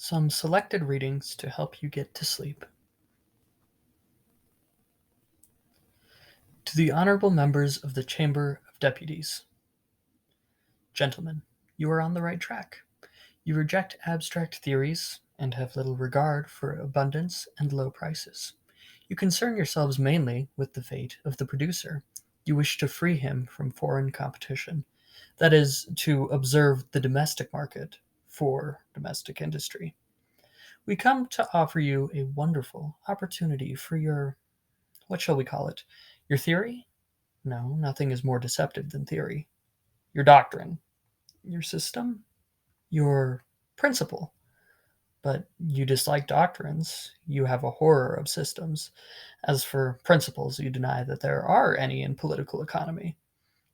Some selected readings to help you get to sleep. To the honorable members of the Chamber of Deputies. Gentlemen, you are on the right track. You reject abstract theories and have little regard for abundance and low prices. You concern yourselves mainly with the fate of the producer. You wish to free him from foreign competition. That is, to observe the domestic market for domestic industry. We come to offer you a wonderful opportunity for your, what shall we call it? Your theory? No, nothing is more deceptive than theory. Your doctrine? Your system? Your principle? But you dislike doctrines. You have a horror of systems. As for principles, you deny that there are any in political economy.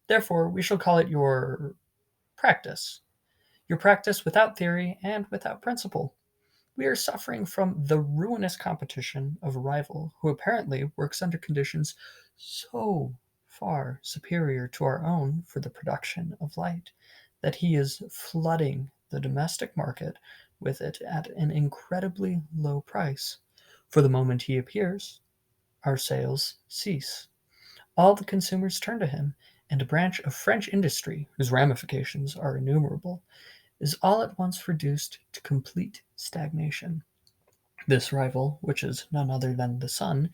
Therefore, we shall call it your practice. Your practice without theory and without principle. We are suffering from the ruinous competition of a rival who apparently works under conditions so far superior to our own for the production of light that he is flooding the domestic market with it at an incredibly low price. For the moment he appears, our sales cease. All the consumers turn to him, and a branch of French industry, whose ramifications are innumerable, is all at once reduced to complete stagnation. This rival, which is none other than the sun,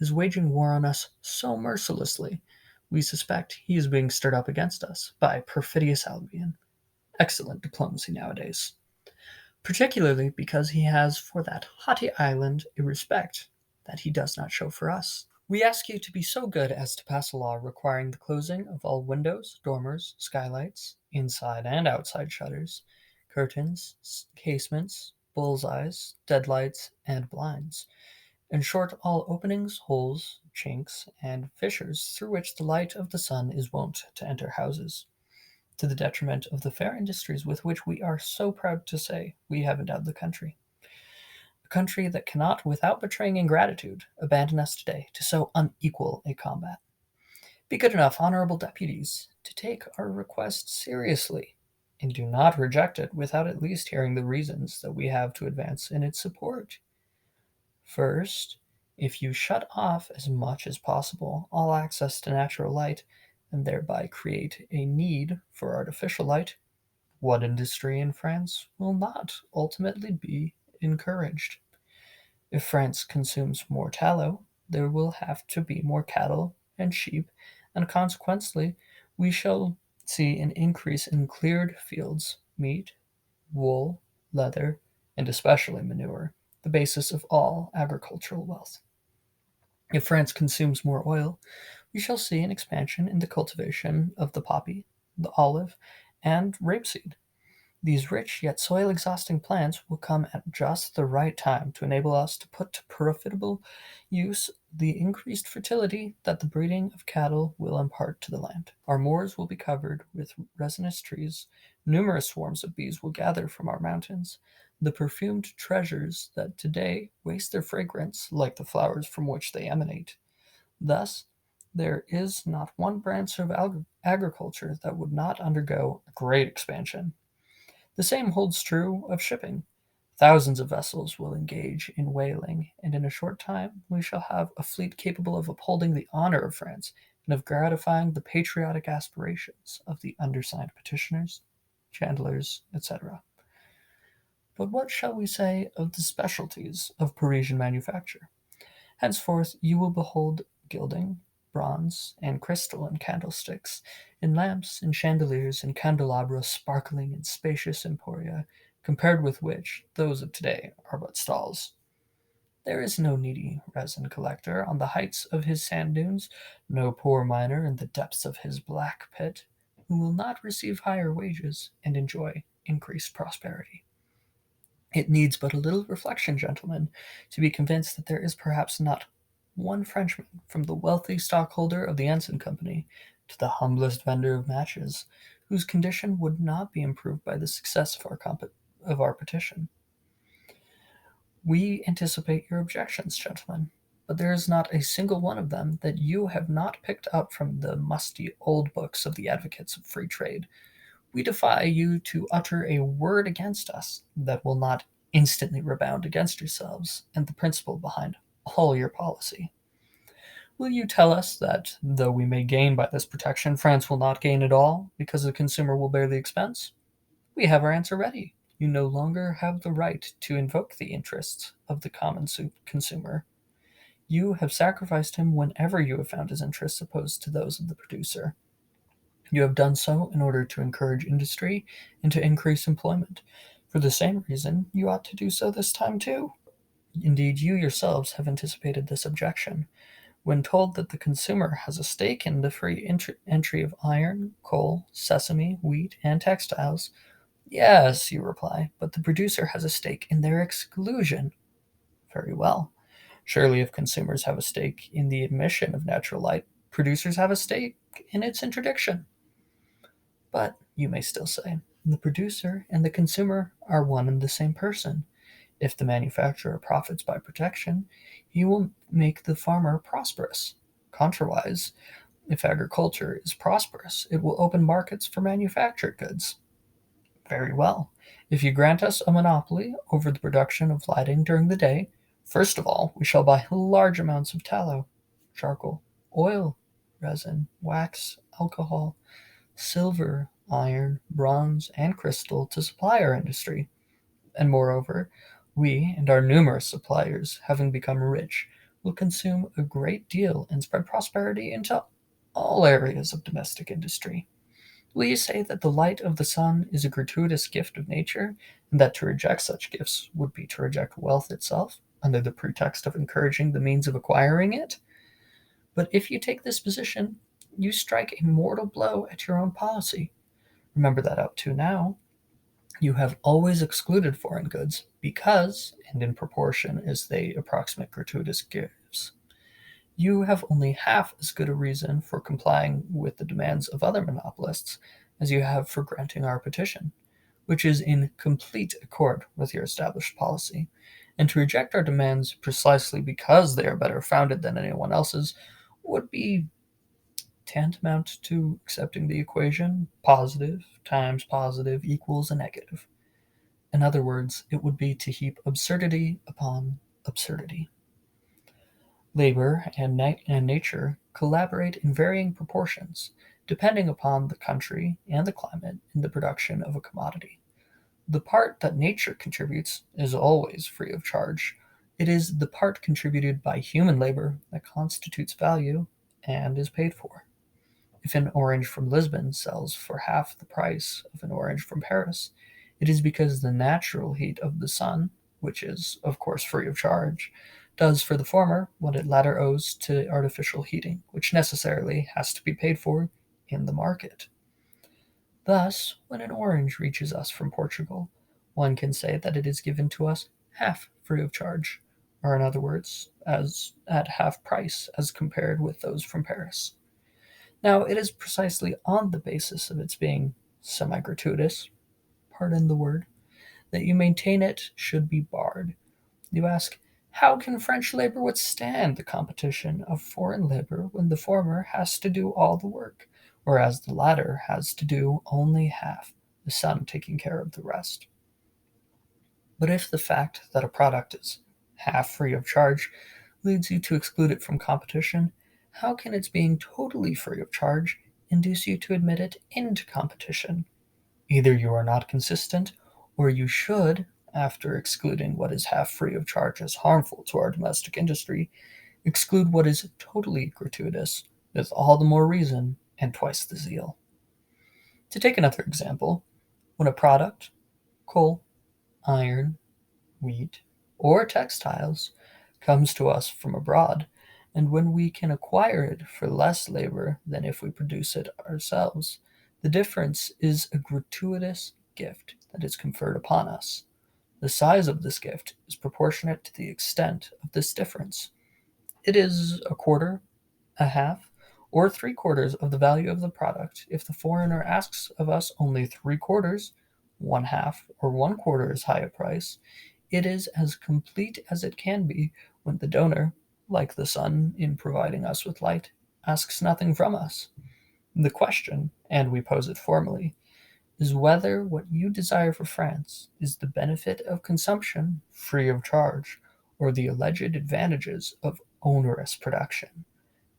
is waging war on us so mercilessly, we suspect he is being stirred up against us by perfidious Albion. Excellent diplomacy nowadays. Particularly because he has for that haughty island a respect that he does not show for us. We ask you to be so good as to pass a law requiring the closing of all windows, dormers, skylights, inside and outside shutters, curtains, casements, bull's-eyes, deadlights, and blinds. In short, all openings, holes, chinks, and fissures through which the light of the sun is wont to enter houses, to the detriment of the fair industries with which we are so proud to say we have endowed the country. A country that cannot, without betraying ingratitude, abandon us today to so unequal a combat. Be good enough, honorable deputies, to take our request seriously, and do not reject it without at least hearing the reasons that we have to advance in its support. First, if you shut off as much as possible all access to natural light, and thereby create a need for artificial light, what industry in France will not ultimately be encouraged? If France consumes more tallow, there will have to be more cattle and sheep, and consequently we shall see an increase in cleared fields, meat, wool, leather, and especially manure, the basis of all agricultural wealth. If France consumes more oil, we shall see an expansion in the cultivation of the poppy, the olive, and rapeseed. These rich yet soil exhausting plants will come at just the right time to enable us to put to profitable use the increased fertility that the breeding of cattle will impart to the land. Our moors will be covered with resinous trees, numerous swarms of bees will gather from our mountains. The perfumed treasures that today waste their fragrance like the flowers from which they emanate. Thus, there is not one branch of agriculture that would not undergo a great expansion. The same holds true of shipping. Thousands of vessels will engage in whaling, and in a short time we shall have a fleet capable of upholding the honor of France and of gratifying the patriotic aspirations of the undersigned petitioners, chandlers, etc. But what shall we say of the specialties of Parisian manufacture? Henceforth you will behold gilding, bronze, and crystal in candlesticks, in lamps, in chandeliers, and candelabra sparkling in spacious emporia, compared with which those of today are but stalls. There is no needy resin collector on the heights of his sand dunes, no poor miner in the depths of his black pit, who will not receive higher wages and enjoy increased prosperity. It needs but a little reflection, gentlemen, to be convinced that there is perhaps not one Frenchman, from the wealthy stockholder of the Ensign Company to the humblest vendor of matches, whose condition would not be improved by the success of our petition. We anticipate your objections, gentlemen, but there is not a single one of them that you have not picked up from the musty old books of the advocates of free trade. We defy you to utter a word against us that will not instantly rebound against yourselves and the principle behind all your policy. Will you tell us that, though we may gain by this protection, France will not gain at all because the consumer will bear the expense? We have our answer ready. You no longer have the right to invoke the interests of the common consumer. You have sacrificed him whenever you have found his interests opposed to those of the producer. You have done so in order to encourage industry and to increase employment. For the same reason, you ought to do so this time too. Indeed, you yourselves have anticipated this objection. When told that the consumer has a stake in the free entry of iron, coal, sesame, wheat, and textiles, yes, you reply, but the producer has a stake in their exclusion. Very well. Surely, if consumers have a stake in the admission of natural light, producers have a stake in its interdiction. But, you may still say, the producer and the consumer are one and the same person. If the manufacturer profits by protection, he will make the farmer prosperous. Contrariwise, if agriculture is prosperous, it will open markets for manufactured goods. Very well. If you grant us a monopoly over the production of lighting during the day, first of all, we shall buy large amounts of tallow, charcoal, oil, resin, wax, alcohol, silver, iron, bronze, and crystal to supply our industry. And moreover, we and our numerous suppliers, having become rich, will consume a great deal and spread prosperity into all areas of domestic industry. Will you say that the light of the sun is a gratuitous gift of nature, and that to reject such gifts would be to reject wealth itself, under the pretext of encouraging the means of acquiring it? But if you take this position, you strike a mortal blow at your own policy. Remember that up to now, you have always excluded foreign goods because, and in proportion as they approximate gratuitous gifts, you have only half as good a reason for complying with the demands of other monopolists as you have for granting our petition, which is in complete accord with your established policy. And to reject our demands precisely because they are better founded than anyone else's would be tantamount to accepting the equation positive times positive equals a negative. In other words, it would be to heap absurdity upon absurdity. Labor and nature collaborate in varying proportions, depending upon the country and the climate in the production of a commodity. The part that nature contributes is always free of charge. It is the part contributed by human labor that constitutes value and is paid for. If an orange from Lisbon sells for half the price of an orange from Paris, it is because the natural heat of the sun, which is, of course, free of charge, does for the former what it latter owes to artificial heating, which necessarily has to be paid for in the market. Thus, when an orange reaches us from Portugal, one can say that it is given to us half free of charge, or in other words, as at half price as compared with those from Paris. Now, it is precisely on the basis of its being semi-gratuitous, pardon the word, that you maintain it should be barred. You ask, how can French labor withstand the competition of foreign labor when the former has to do all the work, whereas the latter has to do only half, the sun taking care of the rest? But if the fact that a product is half free of charge leads you to exclude it from competition, how can its being totally free of charge induce you to admit it into competition? Either you are not consistent, or you should, after excluding what is half free of charge as harmful to our domestic industry, exclude what is totally gratuitous, with all the more reason and twice the zeal. To take another example, when a product, coal, iron, wheat, or textiles, comes to us from abroad, and when we can acquire it for less labor than if we produce it ourselves, the difference is a gratuitous gift that is conferred upon us. The size of this gift is proportionate to the extent of this difference. It is a quarter, a half, or three-quarters of the value of the product if the foreigner asks of us only three-quarters, one half, or one quarter as high a price. It is as complete as it can be when the donor, like the sun in providing us with light, asks nothing from us. The question, and we pose it formally, is whether what you desire for France is the benefit of consumption free of charge, or the alleged advantages of onerous production.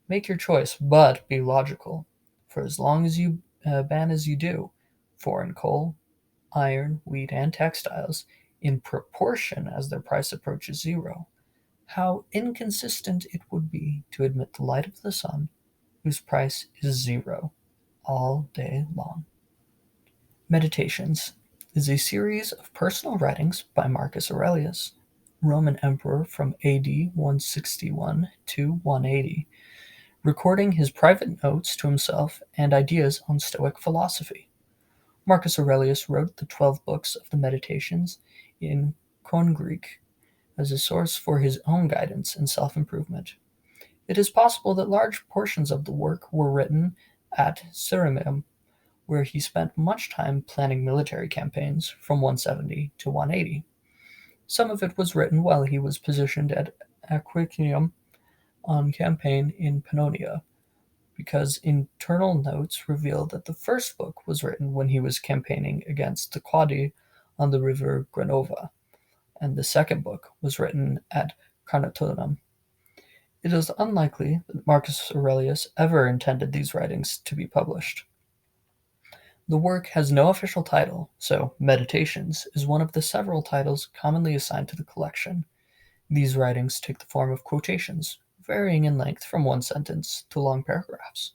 Make your choice, but be logical. For as long as you ban as you do, foreign coal, iron, wheat, and textiles, in proportion as their price approaches zero, how inconsistent it would be to admit the light of the sun, whose price is zero, all day long. Meditations is a series of personal writings by Marcus Aurelius, Roman emperor from AD 161 to 180, recording his private notes to himself and ideas on Stoic philosophy. Marcus Aurelius wrote the 12 books of the Meditations in Koine Greek as a source for his own guidance and self-improvement. It is possible that large portions of the work were written at Cyrenium, where he spent much time planning military campaigns from 170 to 180. Some of it was written while he was positioned at Aquicium on campaign in Pannonia, because internal notes reveal that the first book was written when he was campaigning against the Quadi on the river Granova, and the second book was written at Carnuntum. It is unlikely that Marcus Aurelius ever intended these writings to be published. The work has no official title, so Meditations is one of the several titles commonly assigned to the collection. These writings take the form of quotations, varying in length from one sentence to long paragraphs.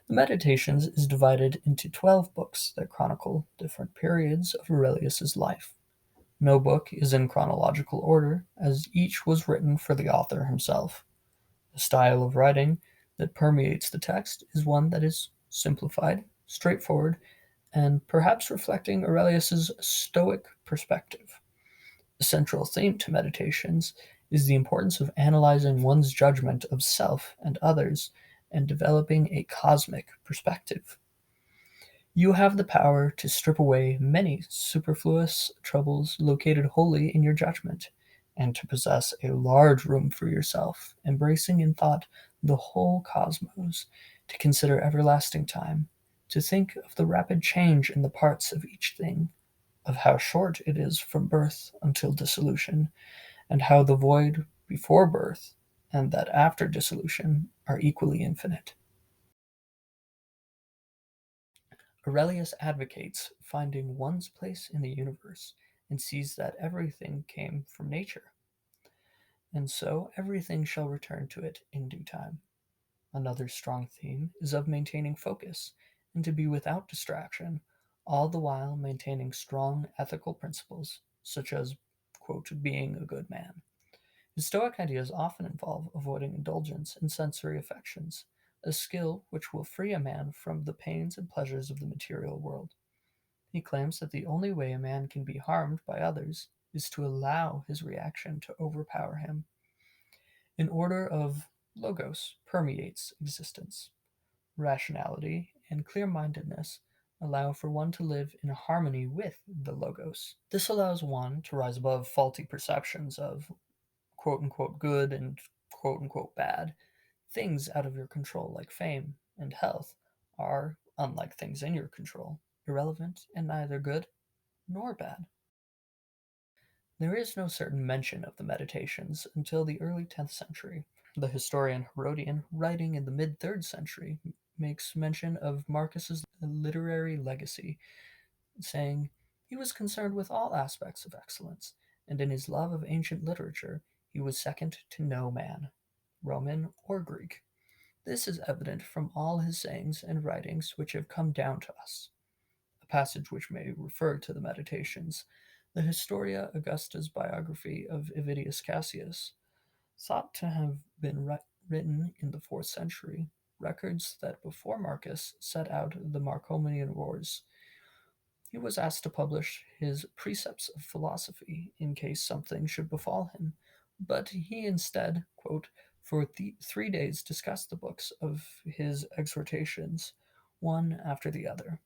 The Meditations is divided into 12 books that chronicle different periods of Aurelius's life. No book is in chronological order, as each was written for the author himself. The style of writing that permeates the text is one that is simplified, straightforward, and perhaps reflecting Aurelius's Stoic perspective. The central theme to Meditations is the importance of analyzing one's judgment of self and others and developing a cosmic perspective. You have the power to strip away many superfluous troubles located wholly in your judgment, and to possess a large room for yourself, embracing in thought the whole cosmos, to consider everlasting time, to think of the rapid change in the parts of each thing, of how short it is from birth until dissolution, and how the void before birth and that after dissolution are equally infinite. Aurelius advocates finding one's place in the universe and sees that everything came from nature, and so everything shall return to it in due time. Another strong theme is of maintaining focus and to be without distraction, all the while maintaining strong ethical principles, such as, quote, being a good man. His Stoic ideas often involve avoiding indulgence in sensory affections, a skill which will free a man from the pains and pleasures of the material world. He claims that the only way a man can be harmed by others is to allow his reaction to overpower him. An order of logos permeates existence. Rationality and clear-mindedness allow for one to live in harmony with the logos. This allows one to rise above faulty perceptions of quote unquote good and quote unquote bad. Things out of your control, like fame and health, are, unlike things in your control, irrelevant and neither good nor bad. There is no certain mention of the Meditations until the early 10th century. The historian Herodian, writing in the mid 3rd century, makes mention of Marcus's literary legacy, saying, "He was concerned with all aspects of excellence, and in his love of ancient literature he was second to no man, Roman or Greek. This is evident from all his sayings and writings which have come down to us." A passage which may refer to the Meditations. The Historia Augusta's biography of Avidius Cassius, thought to have been written in the 4th century, records that before Marcus set out the Marcomannian Wars, he was asked to publish his Precepts of Philosophy in case something should befall him, but he instead, quote, for 3 days discussed the books of his exhortations, one after the other.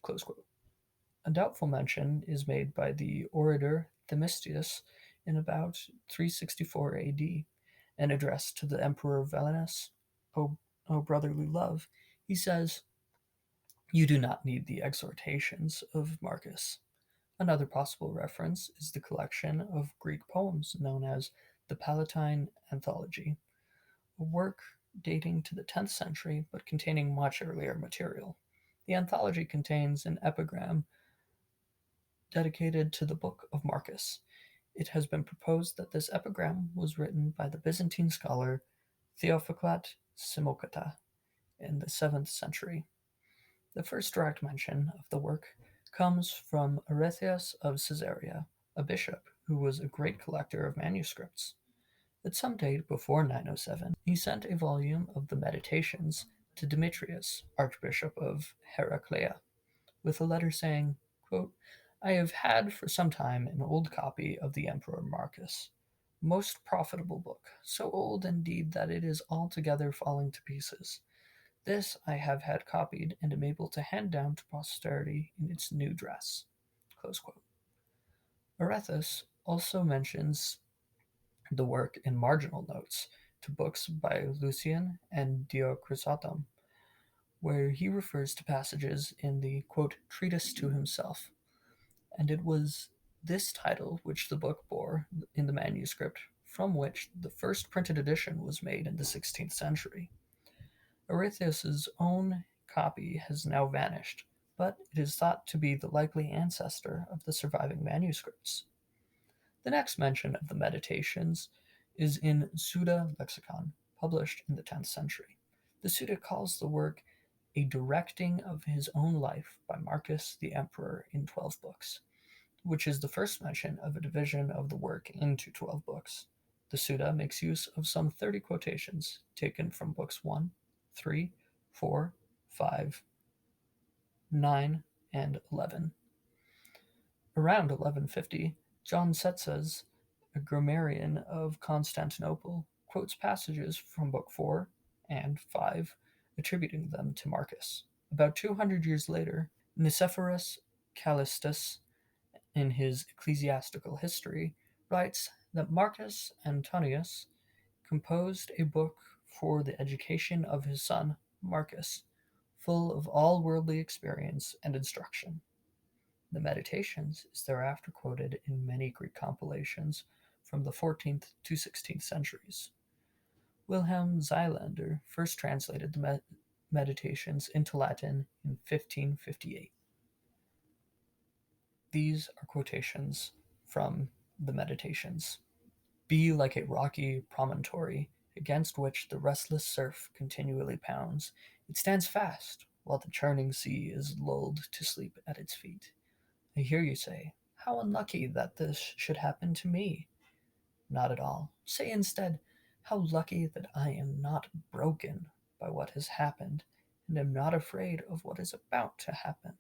Close quote. A doubtful mention is made by the orator Themistius in about 364 AD, and addressed to the Emperor Valens, O brotherly love, he says, You do not need the exhortations of Marcus. Another possible reference is the collection of Greek poems known as the Palatine Anthology, a work dating to the 10th century but containing much earlier material. The anthology contains an epigram dedicated to the Book of Marcus. It has been proposed that this epigram was written by the Byzantine scholar Theophoclat Simokata in the 7th century. The first direct mention of the work comes from Arethius of Caesarea, a bishop who was a great collector of manuscripts. At some date before 907, he sent a volume of the Meditations to Demetrius, Archbishop of Heraclea, with a letter saying, quote, I have had for some time an old copy of the Emperor Marcus. Most profitable book, so old indeed that it is altogether falling to pieces. This I have had copied and am able to hand down to posterity in its new dress. Close quote. Arethus also mentions the work in marginal notes to books by Lucian and Diochrysostom, where he refers to passages in the quote, treatise to himself, and it was this title which the book bore in the manuscript from which the first printed edition was made in the 16th century. Arethius's own copy has now vanished, but it is thought to be the likely ancestor of the surviving manuscripts. The next mention of the Meditations is in Suda Lexicon, published in the 10th century. The Suda calls the work a directing of his own life by Marcus the Emperor in 12 books, which is the first mention of a division of the work into 12 books. The Suda makes use of some 30 quotations taken from books 1, 3, 4, 5, 9, and 11. Around 1150, John Tzetzes, a grammarian of Constantinople, quotes passages from Book 4 and 5, attributing them to Marcus. About 200 years later, Nicephorus Callistus, in his Ecclesiastical History, writes that Marcus Antonius composed a book for the education of his son, Marcus, full of all worldly experience and instruction. The Meditations is thereafter quoted in many Greek compilations from the 14th to 16th centuries. Wilhelm Xylander first translated the Meditations into Latin in 1558. These are quotations from the Meditations. Be like a rocky promontory against which the restless surf continually pounds. It stands fast while the churning sea is lulled to sleep at its feet. I hear you say, how unlucky that this should happen to me. Not at all. Say instead, how lucky that I am not broken by what has happened and am not afraid of what is about to happen.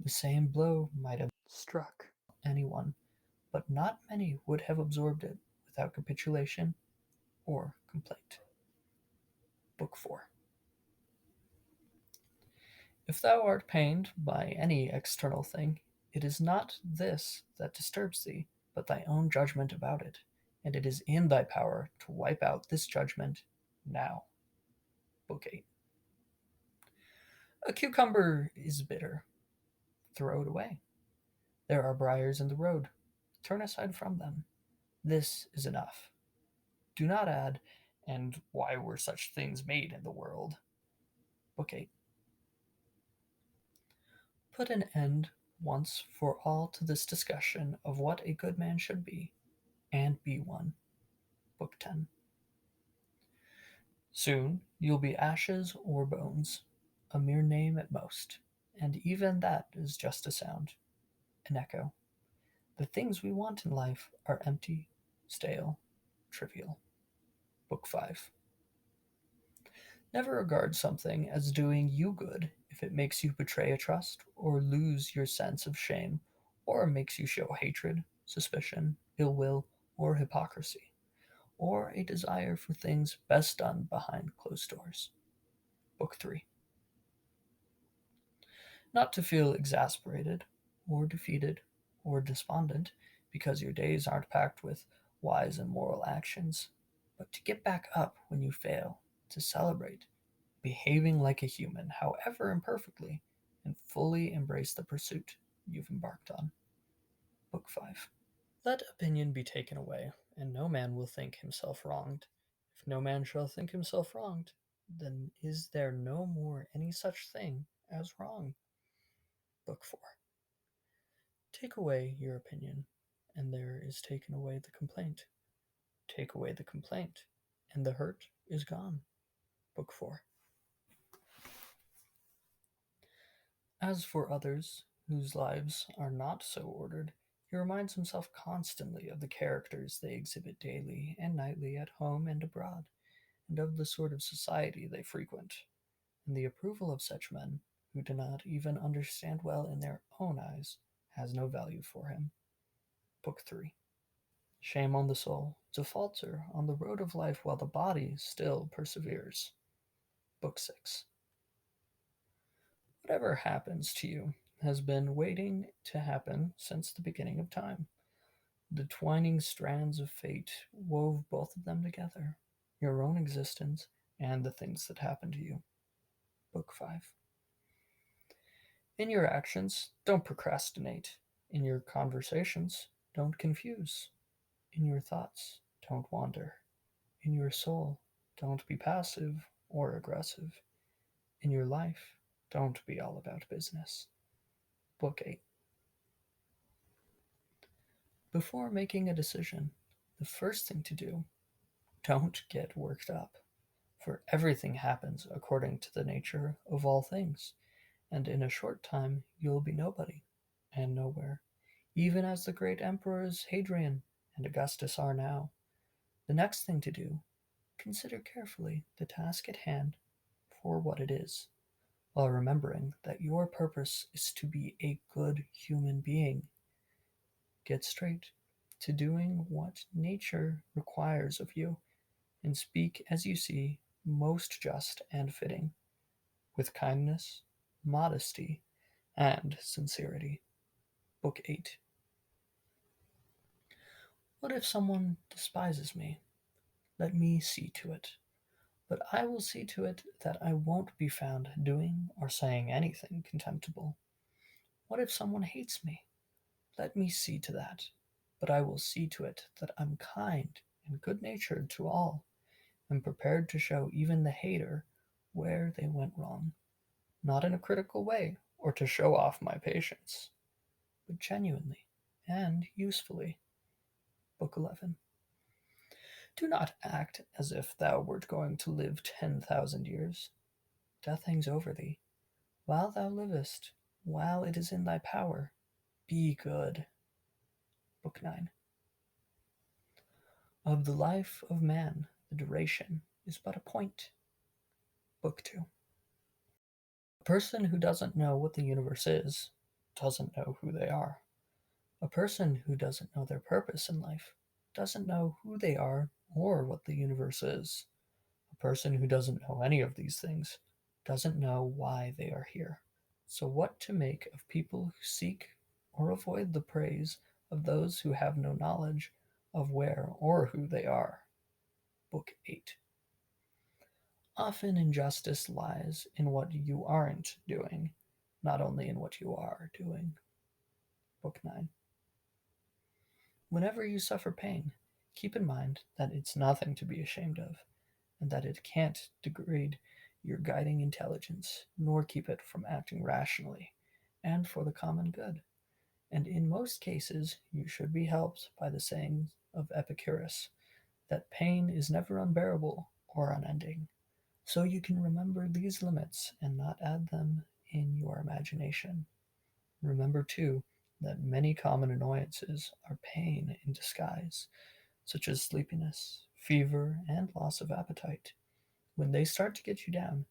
The same blow might have struck anyone, but not many would have absorbed it without capitulation or complaint. Book 4. If thou art pained by any external thing, it is not this that disturbs thee, but thy own judgment about it, and it is in thy power to wipe out this judgment now. Book 8. A cucumber is bitter. Throw it away. There are briars in the road. Turn aside from them. This is enough. Do not add, and why were such things made in the world? Book 8. Put an end once for all to this discussion of what a good man should be, and be one. Book 10. Soon you'll be ashes or bones, a mere name at most, and even that is just a sound, an echo. The things we want in life are empty, stale, trivial. Book 5. Never regard something as doing you good if it makes you betray a trust, or lose your sense of shame, or makes you show hatred, suspicion, ill will, or hypocrisy, or a desire for things best done behind closed doors. Book 3. Not to feel exasperated, or defeated, or despondent because your days aren't packed with wise and moral actions, but to get back up when you fail, to celebrate, behaving like a human, however imperfectly, and fully embrace the pursuit you've embarked on. Book 5. Let opinion be taken away, and no man will think himself wronged. If no man shall think himself wronged, then is there no more any such thing as wrong. Book 4. Take away your opinion, and there is taken away the complaint. Take away the complaint, and the hurt is gone. Book 4. As for others, whose lives are not so ordered, he reminds himself constantly of the characters they exhibit daily and nightly at home and abroad, and of the sort of society they frequent, and the approval of such men, who do not even understand well in their own eyes, has no value for him. Book 3. Shame on the soul to falter on the road of life while the body still perseveres. Book 6. Whatever happens to you has been waiting to happen since the beginning of time. The twining strands of fate wove both of them together, your own existence and the things that happen to you. Book 5. In your actions, don't procrastinate. In your conversations, don't confuse. In your thoughts, don't wander. In your soul, don't be passive or aggressive. In your life, don't be all about business. Book 8. Before making a decision, the first thing to do, don't get worked up, for everything happens according to the nature of all things, and in a short time you'll be nobody and nowhere, even as the great emperors Hadrian and Augustus are now. The next thing to do, consider carefully the task at hand for what it is, while remembering that your purpose is to be a good human being. Get straight to doing what nature requires of you, and speak as you see most just and fitting, with kindness, modesty, and sincerity. Book 8. What if someone despises me? Let me see to it. But I will see to it that I won't be found doing or saying anything contemptible. What if someone hates me? Let me see to that. But I will see to it that I'm kind and good-natured to all, and prepared to show even the hater where they went wrong, not in a critical way or to show off my patience, but genuinely and usefully. Book 11. Do not act as if thou wert going to live 10,000 years. Death hangs over thee. While thou livest, while it is in thy power, be good. Book 9. Of the life of man, the duration is but a point. Book 2. A person who doesn't know what the universe is doesn't know who they are. A person who doesn't know their purpose in life doesn't know who they are or what the universe is. A person who doesn't know any of these things doesn't know why they are here. So, what to make of people who seek or avoid the praise of those who have no knowledge of where or who they are? Book 8. Often injustice lies in what you aren't doing, not only in what you are doing. Book 9. Whenever you suffer pain, keep in mind that it's nothing to be ashamed of, and that it can't degrade your guiding intelligence, nor keep it from acting rationally and for the common good. And in most cases, you should be helped by the saying of Epicurus, that pain is never unbearable or unending. So you can remember these limits and not add them in your imagination. Remember, too, that many common annoyances are pain in disguise, such as sleepiness, fever, and loss of appetite. When they start to get you down,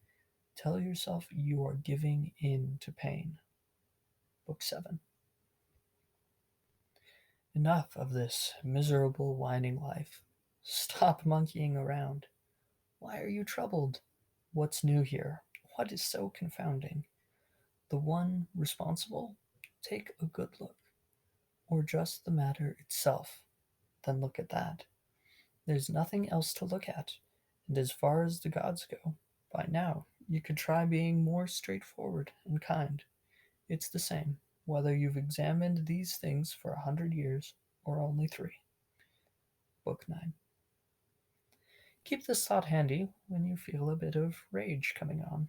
tell yourself you are giving in to pain. Book 7. Enough of this miserable, whining life. Stop monkeying around. Why are you troubled? What's new here? What is so confounding? The one responsible? Take a good look. Or just the matter itself? Then look at that. There's nothing else to look at, and as far as the gods go, by now you could try being more straightforward and kind. It's the same, whether you've examined these things for 100 years or only 3. Book 9. Keep this thought handy when you feel a bit of rage coming on.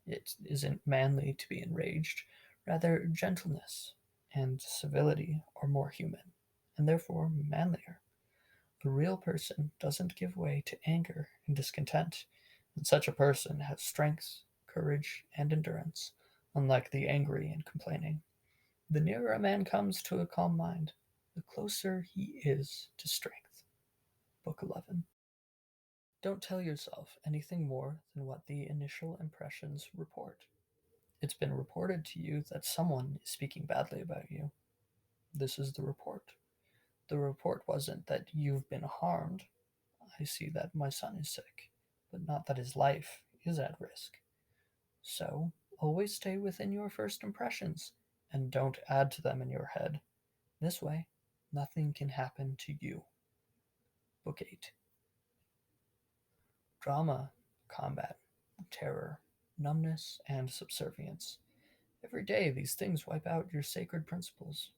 It isn't manly to be enraged, rather, gentleness and civility are more human, and therefore manlier. A real person doesn't give way to anger and discontent, and such a person has strength, courage, and endurance, unlike the angry and complaining. The nearer a man comes to a calm mind, the closer he is to strength. Book 11. Don't tell yourself anything more than what the initial impressions report. It's been reported to you that someone is speaking badly about you. This is the report. The report wasn't that you've been harmed. I see that my son is sick, but not that his life is at risk. So, always stay within your first impressions and don't add to them in your head. This way, nothing can happen to you. Book 8. Drama, combat, terror, numbness, and subservience. Every day these things wipe out your sacred principles,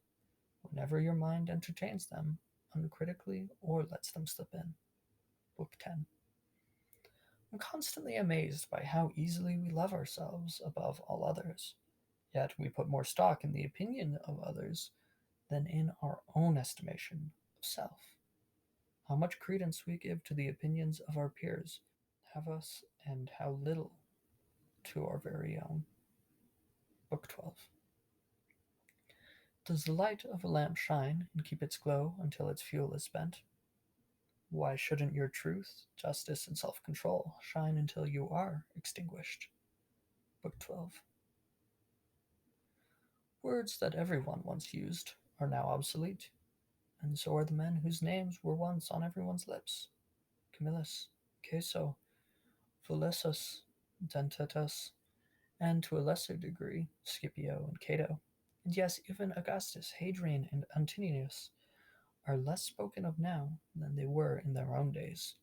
whenever your mind entertains them, uncritically, or lets them slip in. Book 10. I'm constantly amazed by how easily we love ourselves above all others, yet we put more stock in the opinion of others than in our own estimation of self. How much credence we give to the opinions of our peers have us, and how little to our very own. Book 12. Does the light of a lamp shine and keep its glow until its fuel is spent? Why shouldn't your truth, justice, and self control shine until you are extinguished? Book 12. Words that everyone once used are now obsolete, and so are the men whose names were once on everyone's lips: Camillus, Caeso, Volesus, Dentetus, and to a lesser degree Scipio and Cato. And yes, even Augustus, Hadrian, and Antoninus are less spoken of now than they were in their own days.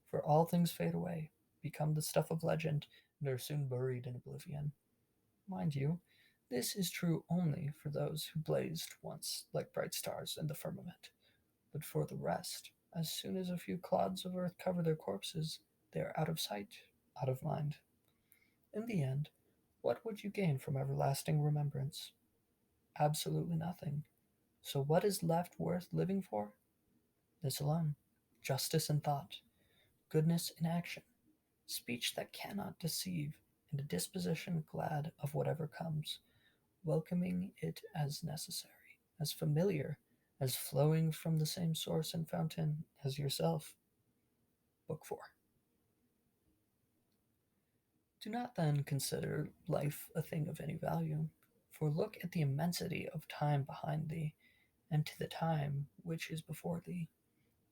For all things fade away, become the stuff of legend, and are soon buried in oblivion. Mind you, this is true only for those who blazed once like bright stars in the firmament. But for the rest, as soon as a few clods of earth cover their corpses, they are out of sight, out of mind. In the end, what would you gain from everlasting remembrance? Absolutely nothing. So what is left worth living for? This alone: justice in thought, goodness in action, speech that cannot deceive, and a disposition glad of whatever comes, welcoming it as necessary, as familiar, as flowing from the same source and fountain as yourself. Book 4. Do not then consider life a thing of any value, for look at the immensity of time behind thee, and to the time which is before thee,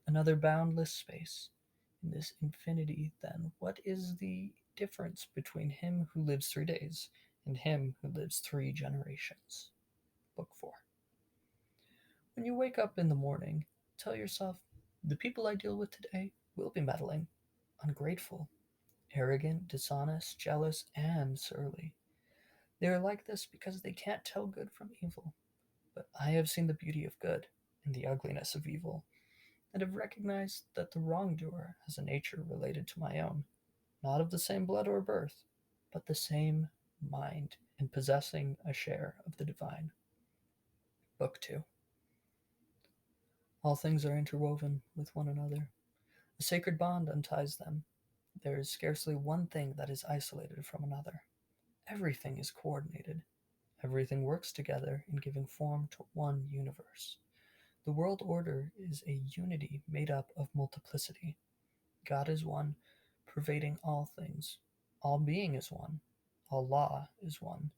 another boundless space. In this infinity, then, what is the difference between him who lives 3 days and him who lives 3 generations? Book 4. When you wake up in the morning, tell yourself, the people I deal with today will be meddling, ungrateful, arrogant, dishonest, jealous, and surly. They are like this because they can't tell good from evil. But I have seen the beauty of good and the ugliness of evil, and have recognized that the wrongdoer has a nature related to my own, not of the same blood or birth, but the same mind, and possessing a share of the divine. Book 2. All things are interwoven with one another. A sacred bond unties them. There is scarcely one thing that is isolated from another. Everything is coordinated. Everything works together in giving form to one universe. The world order is a unity made up of multiplicity. God is one, pervading all things. All being is one. All law is one.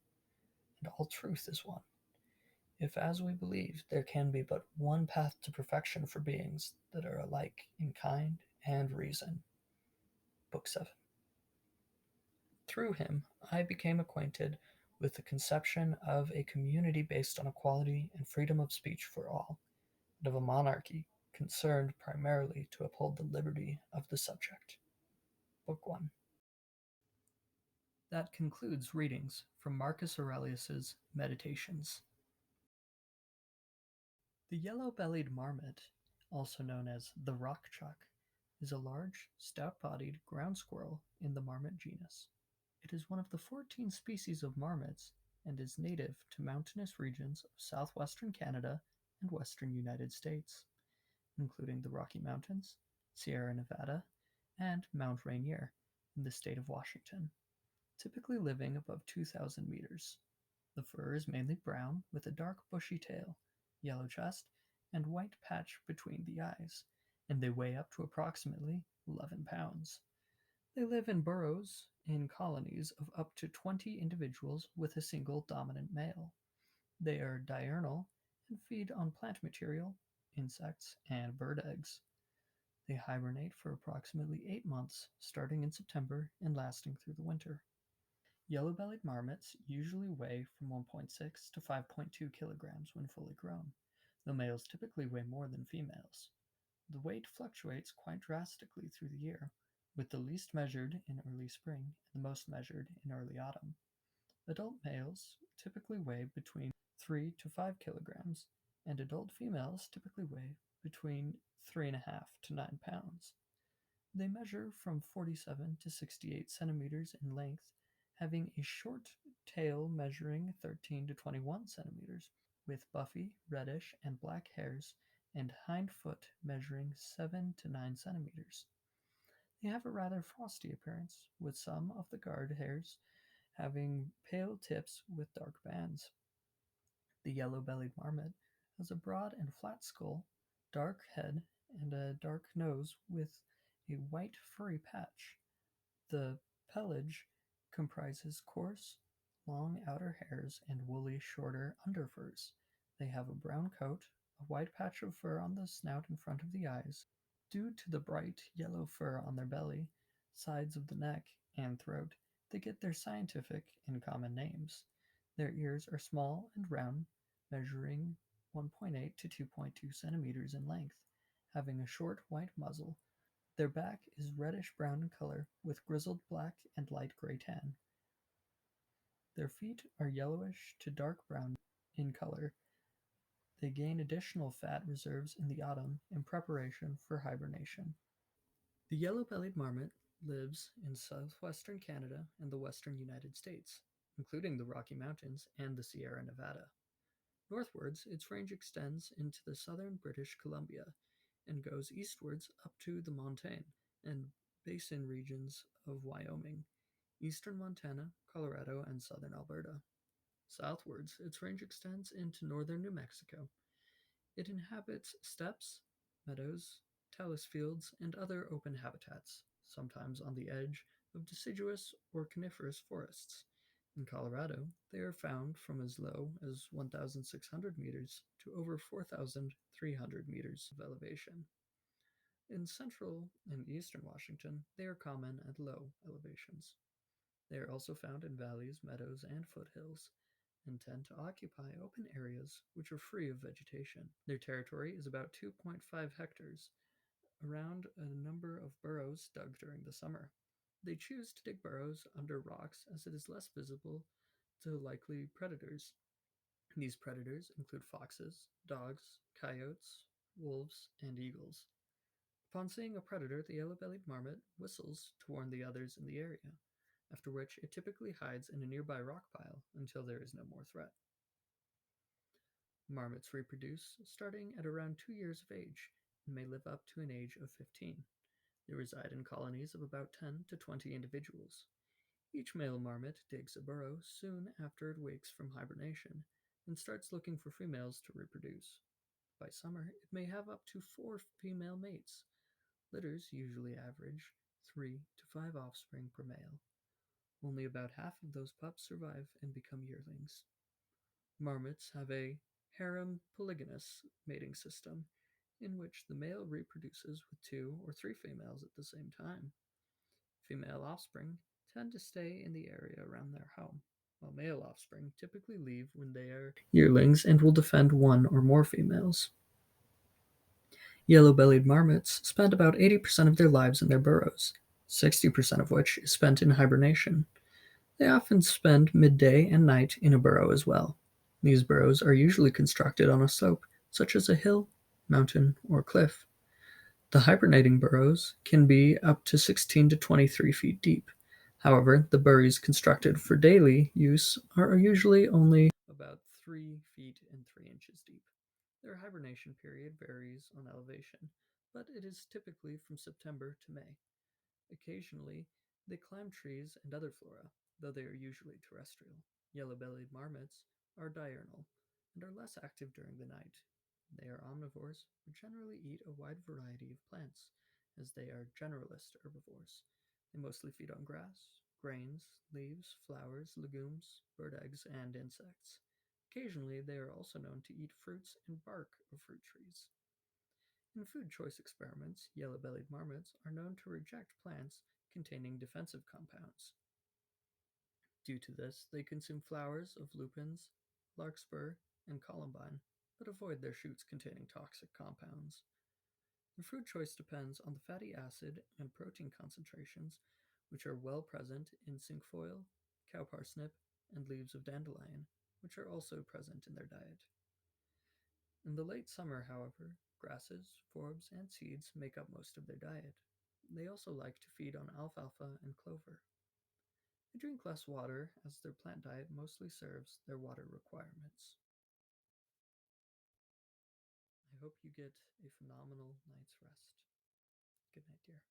And all truth is one. If, as we believe, there can be but one path to perfection for beings that are alike in kind and reason. Book 7. Through him, I became acquainted with the conception of a community based on equality and freedom of speech for all, and of a monarchy concerned primarily to uphold the liberty of the subject. Book 1. That concludes readings from Marcus Aurelius's Meditations. The yellow-bellied marmot, also known as the rockchuck, is a large, stout-bodied ground squirrel in the marmot genus. It is one of the 14 species of marmots and is native to mountainous regions of southwestern Canada and western United States, including the Rocky Mountains, Sierra Nevada, and Mount Rainier in the state of Washington, typically living above 2,000 meters. The fur is mainly brown with a dark bushy tail, yellow chest, and white patch between the eyes, and they weigh up to approximately 11 pounds. They live in burrows in colonies of up to 20 individuals with a single dominant male. They are diurnal and feed on plant material, insects, and bird eggs. They hibernate for approximately 8 months, starting in September and lasting through the winter. Yellow-bellied marmots usually weigh from 1.6 to 5.2 kilograms when fully grown, though males typically weigh more than females. The weight fluctuates quite drastically through the year, with the least measured in early spring and the most measured in early autumn. Adult males typically weigh between 3 to 5 kilograms, and adult females typically weigh between 3.5 to 9 pounds. They measure from 47 to 68 centimeters in length, having a short tail measuring 13 to 21 centimeters, with buffy, reddish, and black hairs, and hind foot measuring 7 to 9 centimeters. They have a rather frosty appearance, with some of the guard hairs having pale tips with dark bands. The yellow-bellied marmot has a broad and flat skull, dark head, and a dark nose with a white furry patch. The pelage comprises coarse, long outer hairs and woolly, shorter underfurs. They have a brown coat, a white patch of fur on the snout in front of the eyes. Due to the bright yellow fur on their belly, sides of the neck, and throat, they get their scientific and common names. Their ears are small and round, measuring 1.8 to 2.2 centimeters in length, having a short white muzzle. Their back is reddish-brown in color with grizzled black and light gray tan. Their feet are yellowish to dark brown in color. They gain additional fat reserves in the autumn in preparation for hibernation. The yellow-bellied marmot lives in southwestern Canada and the western United States, including the Rocky Mountains and the Sierra Nevada. Northwards, its range extends into the southern British Columbia and goes eastwards up to the montane and basin regions of Wyoming, eastern Montana, Colorado, and southern Alberta. Southwards, its range extends into northern New Mexico. It inhabits steppes, meadows, talus fields, and other open habitats, sometimes on the edge of deciduous or coniferous forests. In Colorado, they are found from as low as 1,600 meters to over 4,300 meters of elevation. In central and eastern Washington, they are common at low elevations. They are also found in valleys, meadows, and foothills, and tend to occupy open areas which are free of vegetation. Their territory is about 2.5 hectares, around a number of burrows dug during the summer. They choose to dig burrows under rocks as it is less visible to likely predators. These predators include foxes, dogs, coyotes, wolves, and eagles. Upon seeing a predator, the yellow-bellied marmot whistles to warn the others in the area, after which it typically hides in a nearby rock pile until there is no more threat. Marmots reproduce starting at around 2 years of age and may live up to an age of 15. They reside in colonies of about 10 to 20 individuals. Each male marmot digs a burrow soon after it wakes from hibernation and starts looking for females to reproduce. By summer, it may have up to 4 female mates. Litters usually average 3 to 5 offspring per male. Only about half of those pups survive and become yearlings. Marmots have a harem polygynous mating system in which the male reproduces with 2 or 3 females at the same time. Female offspring tend to stay in the area around their home, while male offspring typically leave when they are yearlings and will defend 1 or more females. Yellow-bellied marmots spend about 80% of their lives in their burrows, 60% of which is spent in hibernation. They often spend midday and night in a burrow as well. These burrows are usually constructed on a slope, such as a hill, mountain, or cliff. The hibernating burrows can be up to 16 to 23 feet deep. However, the burrows constructed for daily use are usually only about 3 feet and 3 inches deep. Their hibernation period varies on elevation, but it is typically from September to May. Occasionally, they climb trees and other flora, though they are usually terrestrial. Yellow-bellied marmots are diurnal and are less active during the night. They are omnivores, but generally eat a wide variety of plants, as they are generalist herbivores. They mostly feed on grass, grains, leaves, flowers, legumes, bird eggs, and insects. Occasionally, they are also known to eat fruits and bark of fruit trees. In food choice experiments, yellow-bellied marmots are known to reject plants containing defensive compounds. Due to this, they consume flowers of lupins, larkspur, and columbine, but avoid their shoots containing toxic compounds. The food choice depends on the fatty acid and protein concentrations, which are well present in cinquefoil, cow parsnip, and leaves of dandelion, which are also present in their diet. In the late summer, however, grasses, forbs, and seeds make up most of their diet. They also like to feed on alfalfa and clover. They drink less water as their plant diet mostly serves their water requirements. I hope you get a phenomenal night's rest. Good night, dear.